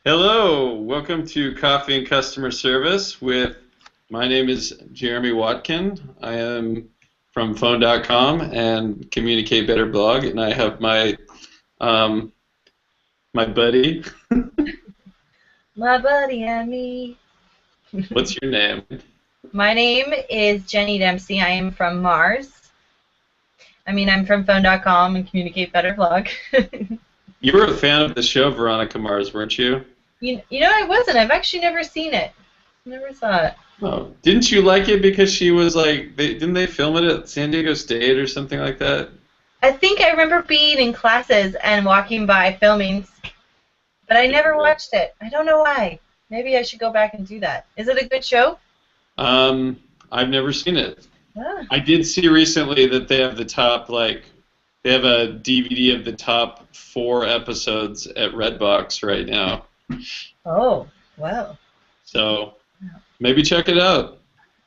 Hello, welcome to Coffee and Customer Service my name is Jeremy Watkin. I am from phone.com and Communicate Better blog, and I have um, my buddy. My buddy and me. What's your name? My name is Jenny Dempsey. I am from Mars. I'm from phone.com and Communicate Better blog. You were a fan of the show Veronica Mars, weren't you? I wasn't. I've actually never seen it. Never saw it. Oh, didn't you like it because she was like, didn't they film it at San Diego State or something like that? I think I remember being in classes and walking by filmings, but I never watched it. I don't know why. Maybe I should go back and do that. Is it a good show? I've never seen it. Ah. I did see recently that they have they have a DVD of the top 4 episodes at Redbox right now. Oh, wow. So maybe check it out.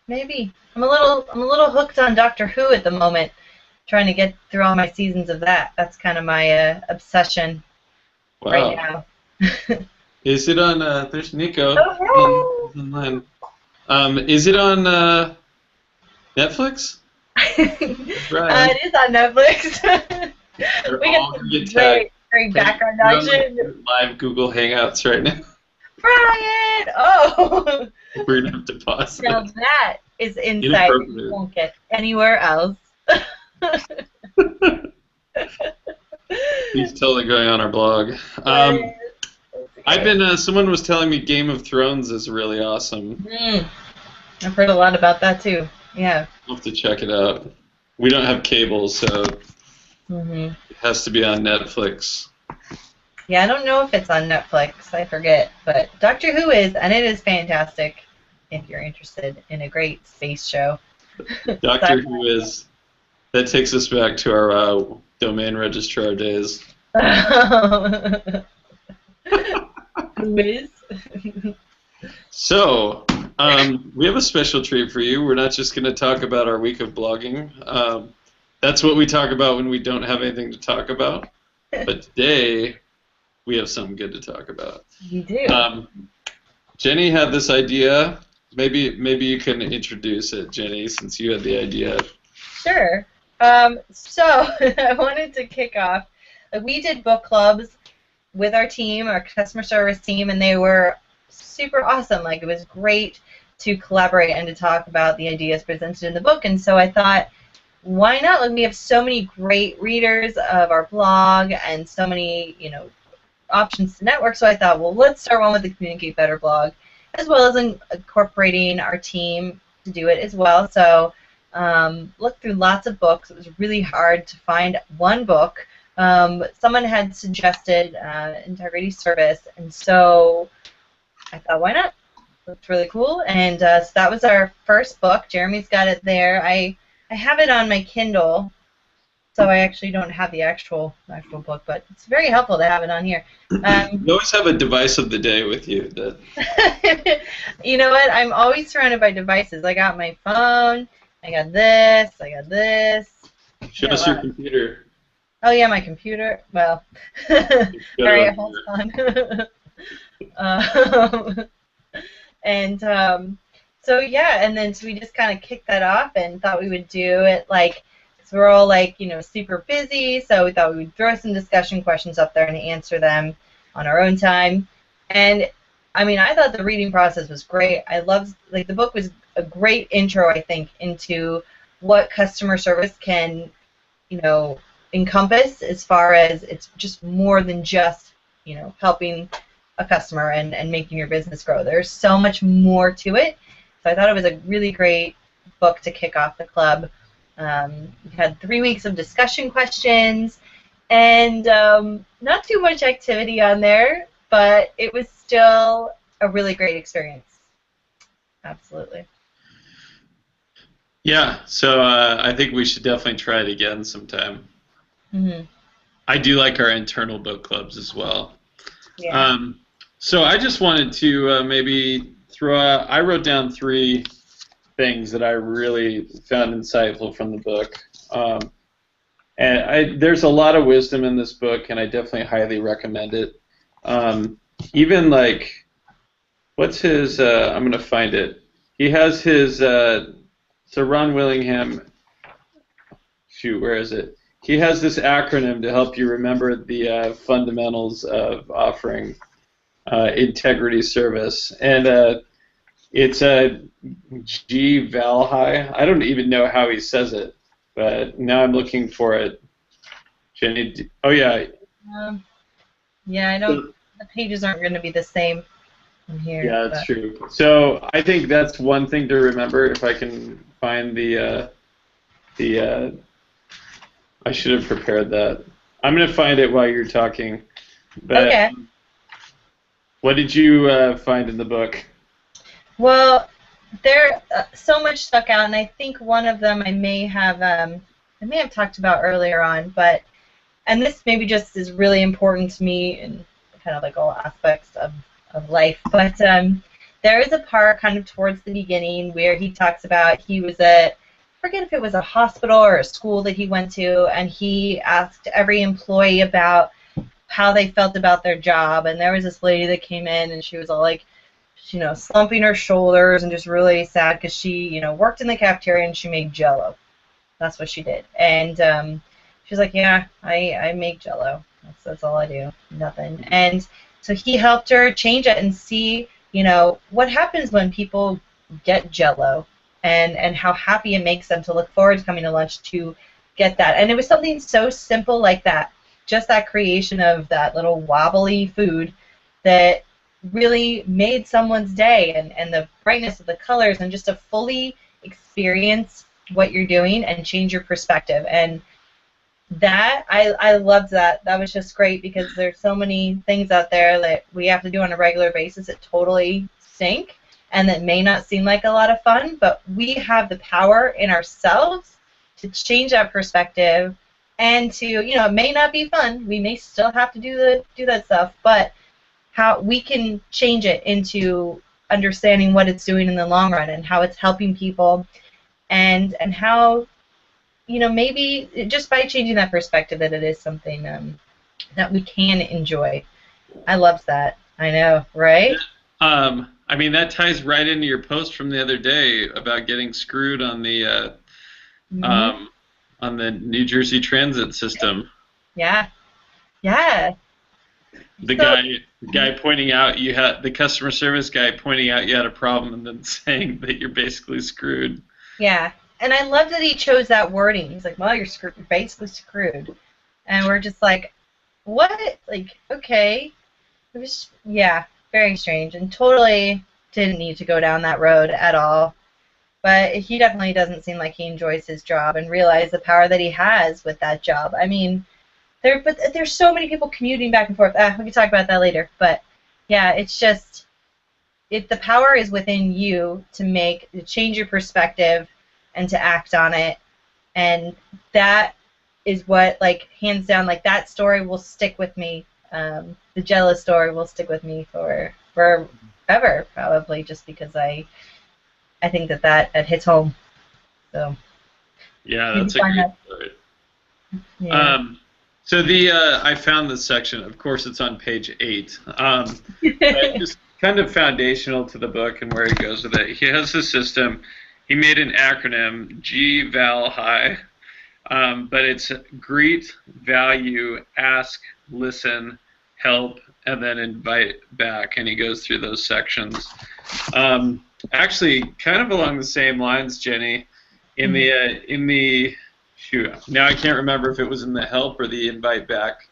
Maybe. I'm a little hooked on Doctor Who at the moment, trying to get through all my seasons of that. That's kind of my obsession right now. Is it on? There's Nico. Oh, online. Is it on Netflix? Right. It is on Netflix. We get some great background action. Live Google Hangouts right now. Brian! Oh! We're going to have to pause Now that. that is insight you won't get anywhere else. He's totally going on our blog. Someone was telling me Game of Thrones is really awesome. I've heard a lot about that too. Yeah. I'll have to check it out. We don't have cable, so it has to be on Netflix. Yeah, I don't know if it's on Netflix. I forget. But Doctor Who is, and it is fantastic if you're interested in a great space show. Doctor Who is. That takes us back to our domain registrar days. Who is? So, we have a special treat for you. We're not just going to talk about our week of blogging. That's what we talk about when we don't have anything to talk about. But today, we have something good to talk about. We do. Jenny had this idea. Maybe you can introduce it, Jenny, since you had the idea. Sure. So I wanted to kick off. We did book clubs with our team, our customer service team, and they were super awesome. It was great to collaborate and to talk about the ideas presented in the book. And so I thought, why not? We have so many great readers of our blog and so many, options to network. So I thought, well, let's start one with the Communicate Better blog, as well as incorporating our team to do it as well. So looked through lots of books. It was really hard to find one book. Someone had suggested Integrity Service, and so I thought, why not? Looked really cool, and so that was our first book. Jeremy's got it there. I have it on my Kindle, so I actually don't have the actual book, but it's very helpful to have it on here. You always have a device of the day with you. You know what? I'm always surrounded by devices. I got my phone. I got this. I got this. Show us your computer. Oh yeah, my computer. Well, all right, hold on. So yeah, and then so we just kind of kicked that off and thought we would do it so we're all super busy, so we thought we would throw some discussion questions up there and answer them on our own time. And I thought the reading process was great. I loved, the book was a great intro, I think, into what customer service can, encompass, as far as it's just more than just, helping a customer and making your business grow. There's so much more to it. So I thought it was a really great book to kick off the club. We had 3 weeks of discussion questions, and not too much activity on there, but it was still a really great experience. Absolutely. Yeah, so I think we should definitely try it again sometime. I do like our internal book clubs as well. Yeah. So I just wanted to maybe throw out, I wrote down 3 things that I really found insightful from the book. And there's a lot of wisdom in this book, and I definitely highly recommend it. even like, what's his? I'm gonna find it. He has his. So Ron Willingham. Shoot, where is it? He has this acronym to help you remember the fundamentals of offering integrity service, and it's a GValI. I don't even know how he says it, but now I'm looking for it. Jenny, oh yeah. Yeah, I don't. The pages aren't going to be the same in here. Yeah, that's true. So I think that's one thing to remember. If I can find the I should have prepared that. I'm going to find it while you're talking. But okay. What did you find in the book? Well, there so much stuck out, and I think one of them I may have talked about earlier on, and this maybe just is really important to me in kind of like all aspects of life. But there is a part kind of towards the beginning where he talks about he was at, I forget if it was a hospital or a school that he went to, and he asked every employee about how they felt about their job. And there was this lady that came in, and she was all like, slumping her shoulders and just really sad because she, worked in the cafeteria and she made Jell-O. That's what she did. And she was like, yeah, I make Jell-O. That's all I do. Nothing. And so he helped her change it and see, what happens when people get Jell-O. And how happy it makes them to look forward to coming to lunch to get that. And it was something so simple like that, just that creation of that little wobbly food that really made someone's day, and the brightness of the colors, and just to fully experience what you're doing and change your perspective. And that, I loved that. That was just great because there's so many things out there that we have to do on a regular basis that totally stink, and that may not seem like a lot of fun, but we have the power in ourselves to change that perspective, and to, it may not be fun. We may still have to do that stuff, but how we can change it into understanding what it's doing in the long run and how it's helping people, and how, maybe just by changing that perspective that it is something that we can enjoy. I loved that. I know, right? I mean, that ties right into your post from the other day about getting screwed on the New Jersey transit system. Yeah. Yeah. The guy pointing out you had, the customer service guy pointing out you had a problem and then saying that you're basically screwed. Yeah. And I love that he chose that wording. He's like, well, you're screwed. You're basically screwed. And we're just like, what? Like, okay. It was, yeah, very strange, and totally didn't need to go down that road at all. But he definitely doesn't seem like he enjoys his job and realize the power that he has with that job. I mean, there's so many people commuting back and forth. We can talk about that later. But yeah, it's just, the power is within you to change your perspective and to act on it. And that is what, like, hands down, like, that story will stick with me. The Jell-O story will stick with me forever, probably, just because I think that hits home. So yeah, that's a great story. Yeah. So I found this section. Of course, it's on page 8. But just kind of foundational to the book and where he goes with it. He has a system. He made an acronym, GValI, but it's greet, value, ask, listen, help, and then invite back. And he goes through those sections. Actually, kind of along the same lines, Jenny, in the shoot, now I can't remember if it was in the help or the invite back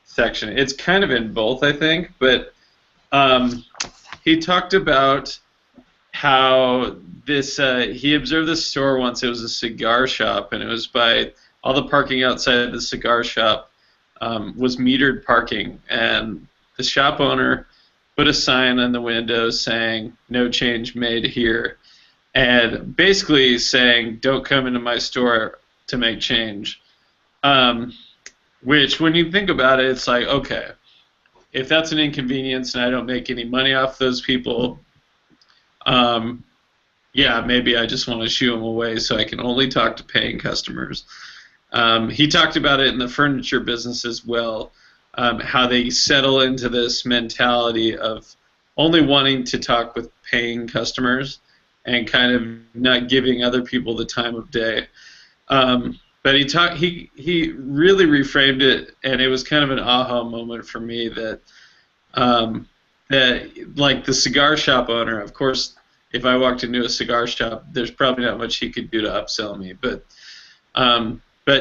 section. It's kind of in both, I think, but he talked about how this, he observed this store once. It was a cigar shop, and it was by all the parking outside the cigar shop was metered parking, and the shop owner put a sign on the window saying, "No change made here," and basically saying, "Don't come into my store to make change." Which, when you think about it, it's like, okay, if that's an inconvenience and I don't make any money off those people, yeah, maybe I just want to shoo them away so I can only talk to paying customers. He talked about it in the furniture business as well. how they settle into this mentality of only wanting to talk with paying customers and kind of not giving other people the time of day. But he really reframed it, and it was kind of an aha moment for me that like the cigar shop owner, of course, if I walked into a cigar shop, there's probably not much he could do to upsell me, but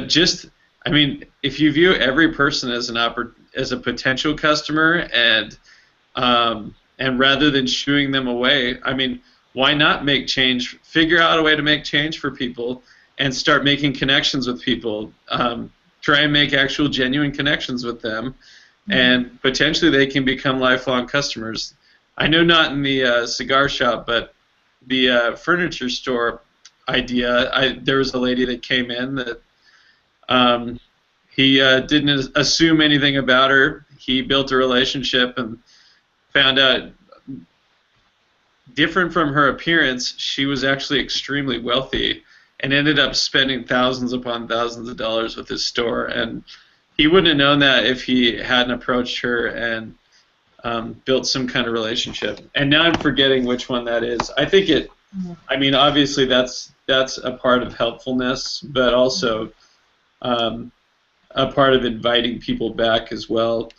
just, I mean, if you view every person as as a potential customer, and rather than shooing them away, I mean, why not make change? Figure out a way to make change for people and start making connections with people. Try and make actual genuine connections with them, and potentially they can become lifelong customers. I know not in the cigar shop, but the furniture store idea, there was a lady that came in that he didn't assume anything about her. He built a relationship and found out, different from her appearance, she was actually extremely wealthy and ended up spending thousands upon thousands of dollars with his store. And he wouldn't have known that if he hadn't approached her and built some kind of relationship. And now I'm forgetting which one that is. I think it, I mean, obviously that's a part of helpfulness, but also a part of inviting people back as well,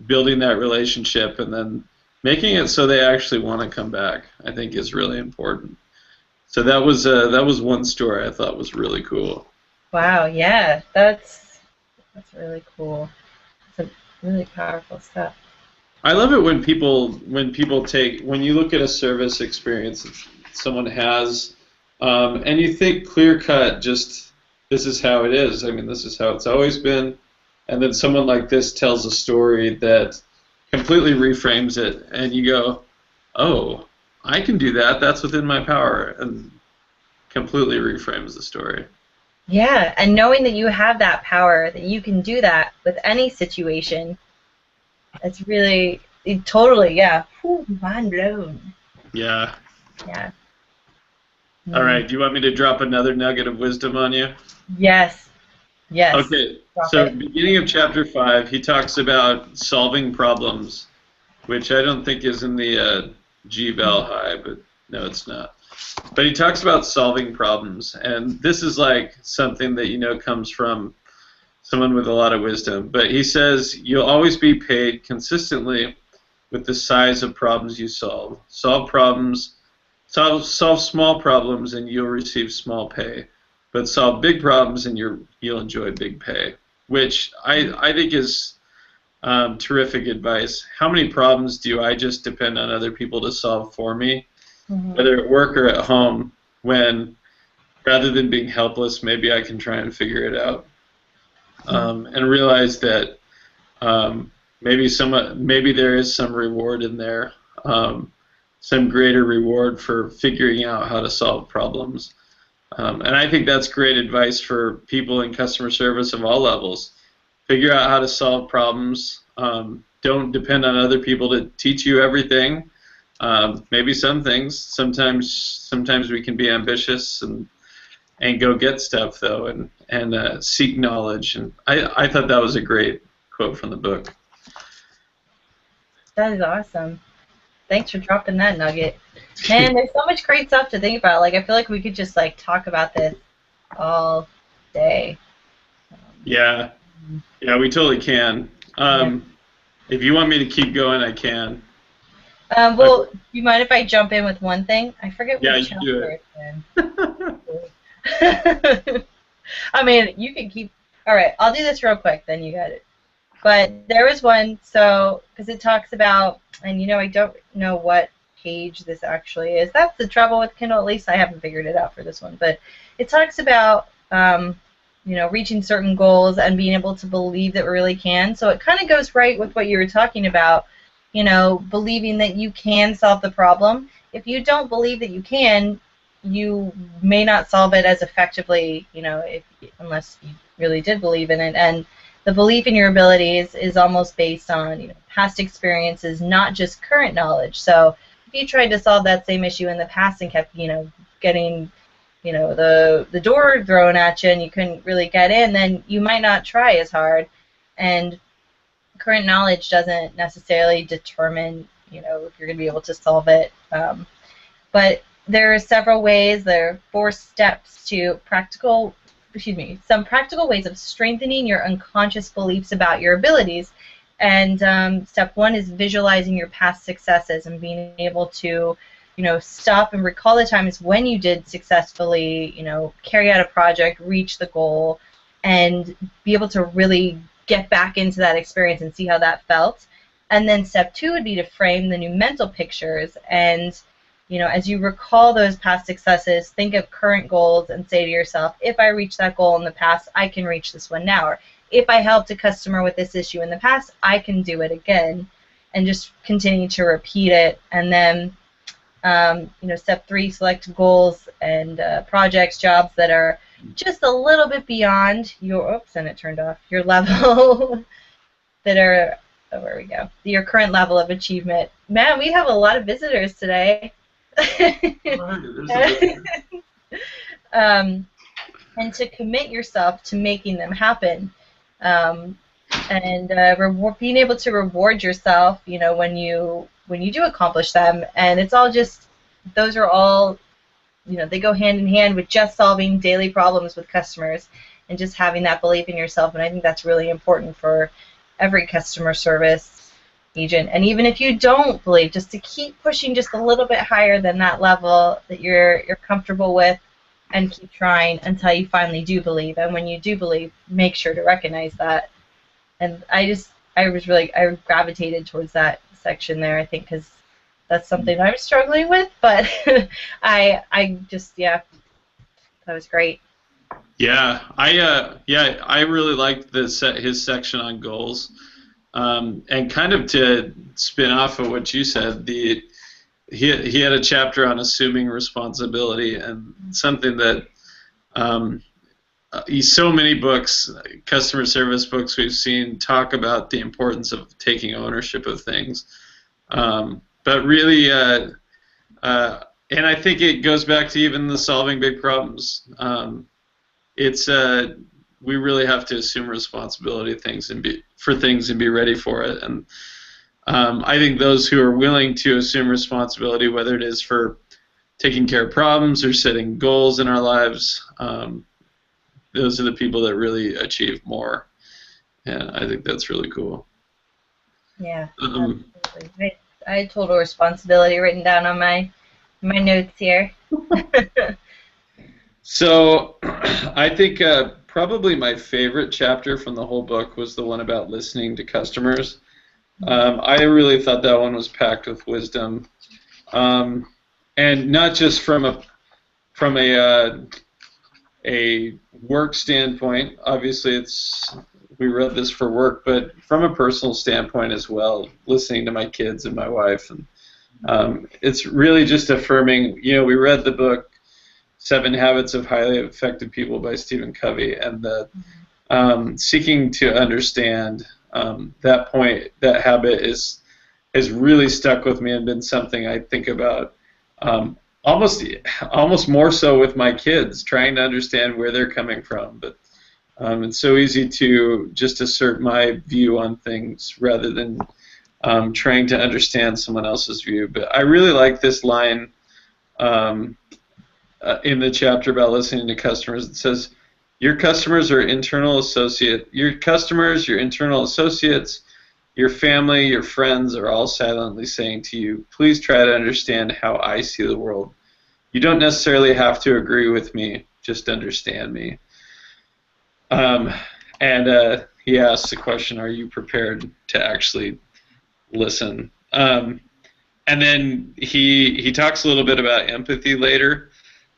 building that relationship and then making it so they actually want to come back, I think, is really important. So that was one story I thought was really cool. Wow, yeah, that's really cool. It's really powerful stuff. I love it when people take, when you look at a service experience that someone has, and you think clear cut, just this is how it is. I mean, this is how it's always been, and then someone like this tells a story that completely reframes it, and you go, oh, I can do that. That's within my power, and completely reframes the story. Yeah, and knowing that you have that power, that you can do that with any situation, it's really, totally, yeah. Whew, mind blown. Yeah. Yeah. All right, do you want me to drop another nugget of wisdom on you? Yes. Yes. Okay, so beginning of chapter 5, he talks about solving problems, which I don't think is in the GValI, but no, it's not. But he talks about solving problems, and this is like something that you know comes from someone with a lot of wisdom. But he says you'll always be paid consistently with the size of problems you solve. Solve small problems, and you'll receive small pay. But solve big problems, and you'll enjoy big pay, which I think is terrific advice. How many problems do I just depend on other people to solve for me, whether at work or at home, when rather than being helpless, maybe I can try and figure it out, and realize that maybe there is some reward in there, some greater reward for figuring out how to solve problems. And I think that's great advice for people in customer service of all levels. Figure out how to solve problems. Don't depend on other people to teach you everything. Maybe some things. Sometimes we can be ambitious and go get stuff though, and seek knowledge. And I thought that was a great quote from the book. That is awesome. Thanks for dropping that nugget. Man, there's so much great stuff to think about. Like, I feel like we could just like talk about this all day. Yeah, we totally can. If you want me to keep going, I can. Well, do you mind if I jump in with one thing? I forget which chapter it's in. I mean, you can keep. All right, I'll do this real quick, then you got it. But there was one, because it talks about, and I don't know what page this actually is. That's the trouble with Kindle. At least I haven't figured it out for this one. But it talks about, reaching certain goals and being able to believe that we really can. So it kind of goes right with what you were talking about, believing that you can solve the problem. If you don't believe that you can, you may not solve it as effectively, unless you really did believe in it. And the belief in your abilities is almost based on past experiences, not just current knowledge. So if you tried to solve that same issue in the past and kept getting the door thrown at you and you couldn't really get in, then you might not try as hard. And current knowledge doesn't necessarily determine, if you're going to be able to solve it. But there are several ways. There are 4 steps to some practical ways of strengthening your unconscious beliefs about your abilities. And step 1 is visualizing your past successes and being able to, stop and recall the times when you did successfully, carry out a project, reach the goal, and be able to really get back into that experience and see how that felt. And then step 2 would be to frame the new mental pictures. And, as you recall those past successes, think of current goals and say to yourself, if I reached that goal in the past, I can reach this one now. Or if I helped a customer with this issue in the past, I can do it again. And just continue to repeat it. And then, step 3, select goals and projects, jobs that are just a little bit beyond your, and it turned off, your level that are, where we go, your current level of achievement. Man, we have a lot of visitors today. And to commit yourself to making them happen. And being able to reward yourself, when you do accomplish them. And it's all just, those are all, they go hand in hand with just solving daily problems with customers and just having that belief in yourself. And I think that's really important for every customer service agent. And even if you don't believe, just to keep pushing just a little bit higher than that level that you're comfortable with, and keep trying until you finally do believe. And when you do believe, make sure to recognize that. And I gravitated towards that section there, I think, because that's something I'm struggling with. But that was great. Yeah, I really liked his section on goals, and kind of to spin off of what you said, he had a chapter on assuming responsibility, and something that so many books, customer service books we've seen, talk about the importance of taking ownership of things, but really, and I think it goes back to even the solving big problems. We really have to assume responsibility for things and be ready for it. And I think those who are willing to assume responsibility, whether it is for taking care of problems or setting goals in our lives, those are the people that really achieve more. And I think that's really cool. Yeah, absolutely. I had total responsibility written down on my notes here. So I think probably my favorite chapter from the whole book was the one about listening to customers. I really thought that one was packed with wisdom, and not just from a work standpoint. Obviously, we read this for work, but from a personal standpoint as well. Listening to my kids and my wife, and it's really just affirming. We read the book 7 Habits of Highly Effective People by Stephen Covey, and seeking to understand that habit has really stuck with me and been something I think about almost more so with my kids, trying to understand where they're coming from. But it's so easy to just assert my view on things rather than trying to understand someone else's view. But I really like this line in the chapter about listening to customers. It says, your customers are internal associate. Your customers, your internal associates, your family, your friends are all silently saying to you, please try to understand how I see the world. You don't necessarily have to agree with me, just understand me. He asks the question, are you prepared to actually listen? And then he talks a little bit about empathy later.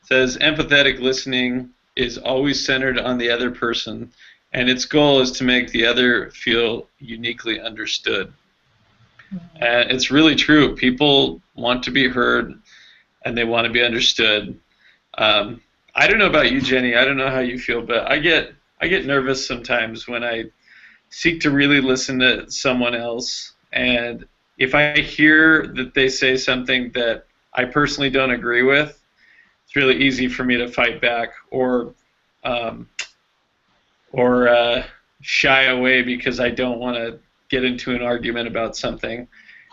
Says empathetic listening is always centered on the other person, and its goal is to make the other feel uniquely understood. And it's really true. People want to be heard, and they want to be understood. I don't know about you, Jenny. I don't know how you feel, but I get nervous sometimes when I seek to really listen to someone else, and if I hear that they say something that I personally don't agree with, it's really easy for me to fight back or shy away because I don't want to get into an argument about something,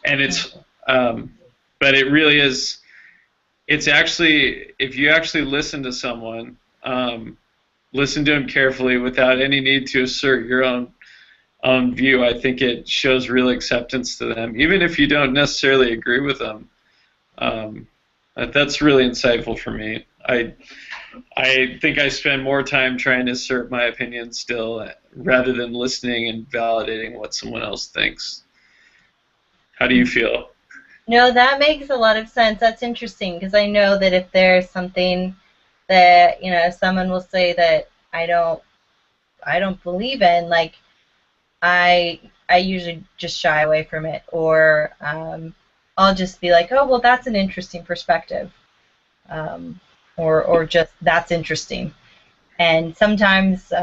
and but it really is. It's actually, if you actually listen to someone, listen to them carefully without any need to assert your own view, I think it shows real acceptance to them, even if you don't necessarily agree with them. That's really insightful for me. I think I spend more time trying to assert my opinion still rather than listening and validating what someone else thinks. How do you feel? No, that makes a lot of sense. That's interesting because I know that if there's something that, someone will say that I don't believe in, like I usually just shy away from it, or I'll just be like, oh, well, that's an interesting perspective. Or just that's interesting. And sometimes,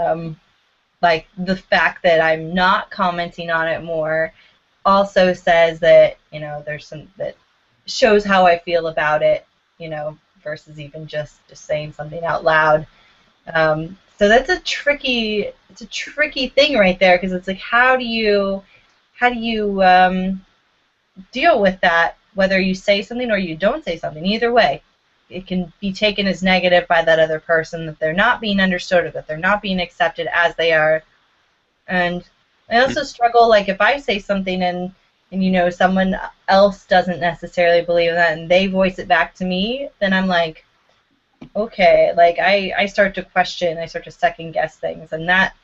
like the fact that I'm not commenting on it more also says that there's some that shows how I feel about it, versus even just saying something out loud. So that's a tricky thing right there, because it's like how do you deal with that, whether you say something or you don't say something. Either way, it can be taken as negative by that other person, that they're not being understood or that they're not being accepted as they are. And I also struggle, like if I say something and someone else doesn't necessarily believe in that and they voice it back to me, then I'm like, okay, like I start to question, I start to second guess things, and that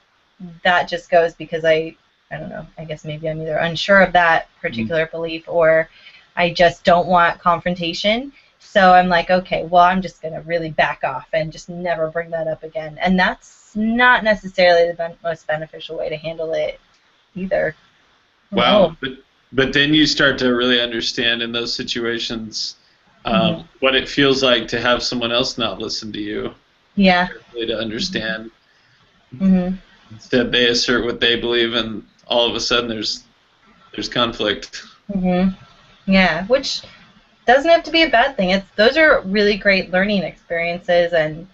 just goes because I don't know, I guess maybe I'm either unsure of that particular belief or I just don't want confrontation. So I'm like, okay, well, I'm just going to really back off and just never bring that up again. And that's not necessarily the most beneficial way to handle it either. Wow. But then you start to really understand in those situations what it feels like to have someone else not listen to you. Yeah. Really to understand. Instead, they assert what they believe, and all of a sudden there's conflict. Yeah, which doesn't have to be a bad thing. Those are really great learning experiences, and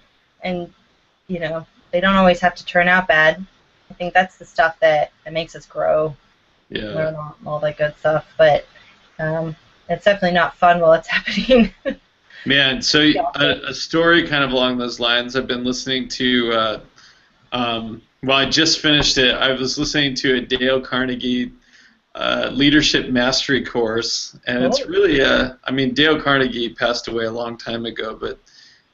they don't always have to turn out bad. I think that's the stuff that makes us grow. Yeah. Learn all that good stuff, but it's definitely not fun while it's happening. Man, so a story kind of along those lines. I've been listening to. Well, I just finished it. I was listening to a Dale Carnegie leadership mastery course, and it's really Dale Carnegie passed away a long time ago, but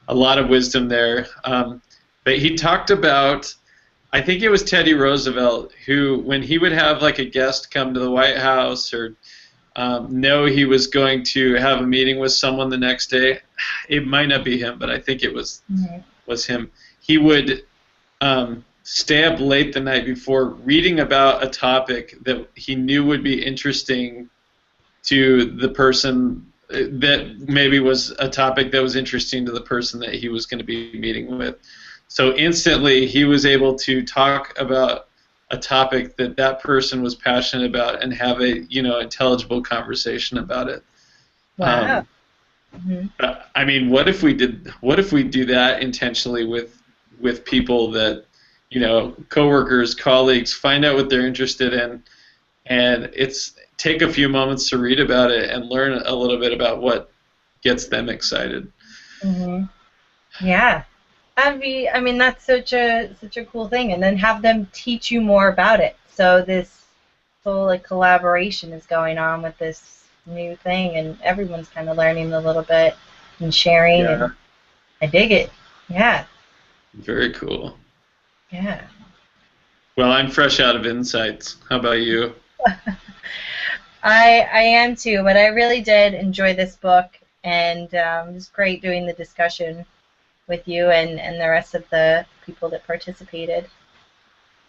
a lot of wisdom there. But he talked about, I think it was Teddy Roosevelt, who when he would have like a guest come to the White House or know he was going to have a meeting with someone the next day, it might not be him, but I think it was him. He would stay up late the night before reading about a topic that he knew would be interesting to the person, that maybe was a topic that was interesting to the person that he was going to be meeting with. So instantly he was able to talk about a topic that person was passionate about and have a intelligible conversation about it. Wow. I mean, what if we do that intentionally with people that, coworkers, colleagues, find out what they're interested in, and take a few moments to read about it and learn a little bit about what gets them excited. Yeah. That's such a cool thing, and then have them teach you more about it. So this whole collaboration is going on with this new thing, and everyone's kind of learning a little bit and sharing. Yeah. And I dig it. Yeah. Very cool. Yeah. Well, I'm fresh out of insights. How about you? I am too, but I really did enjoy this book, and it was great doing the discussion with you and the rest of the people that participated.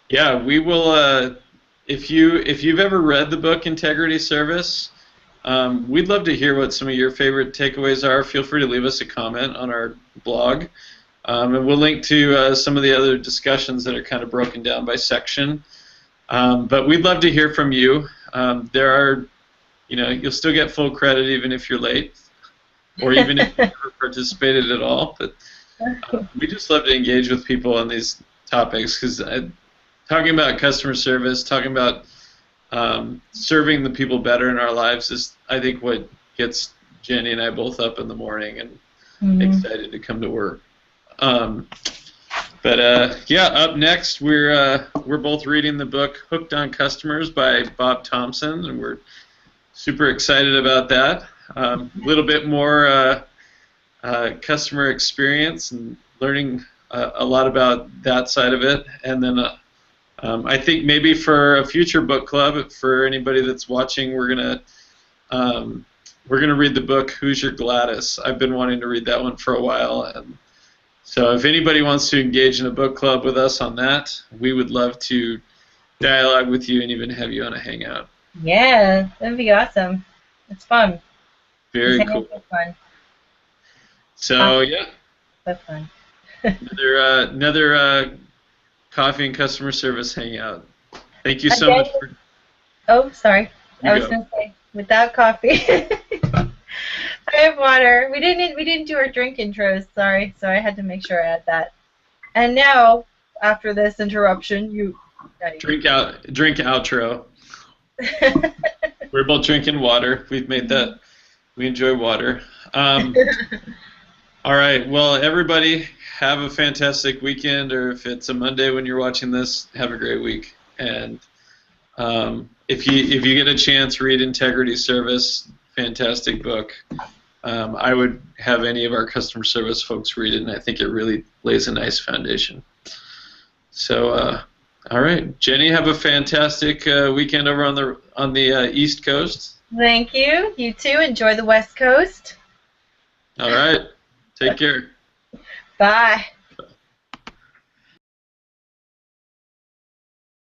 Yeah, we will. If you've ever read the book Integrity Service, we'd love to hear what some of your favorite takeaways are. Feel free to leave us a comment on our blog, and we'll link to some of the other discussions that are kind of broken down by section. But we'd love to hear from you. There are, you'll still get full credit even if you're late, or even if you never participated at all. But we just love to engage with people on these topics, because talking about customer service, talking about serving the people better in our lives is, I think, what gets Jenny and I both up in the morning and excited to come to work. Yeah, up next we're both reading the book Hooked on Customers by Bob Thompson, and we're super excited about that. A little bit more customer experience and learning a lot about that side of it, and then I think maybe for a future book club, for anybody that's watching, we're gonna read the book Who's Your Gladys. I've been wanting to read that one for a while, and so if anybody wants to engage in a book club with us on that, we would love to dialogue with you and even have you on a hangout. Yeah, that'd be awesome. It's fun. Very cool. Fun. So yeah, that's fun. another coffee and customer service hangout. Thank you so much for. Oh, sorry. I was going to say, without coffee. I have water. We didn't do our drink intros. Sorry, so I had to make sure I had that. And now, after this interruption, you drink outro. We're both drinking water. We've made that. We enjoy water. All right. Well, everybody, have a fantastic weekend, or if it's a Monday when you're watching this, have a great week. And if you get a chance, read Integrity Service. Fantastic book. I would have any of our customer service folks read it, and I think it really lays a nice foundation. So, all right, Jenny, have a fantastic weekend over on the East Coast. Thank you. You too. Enjoy the West Coast. All right. Take care. Bye.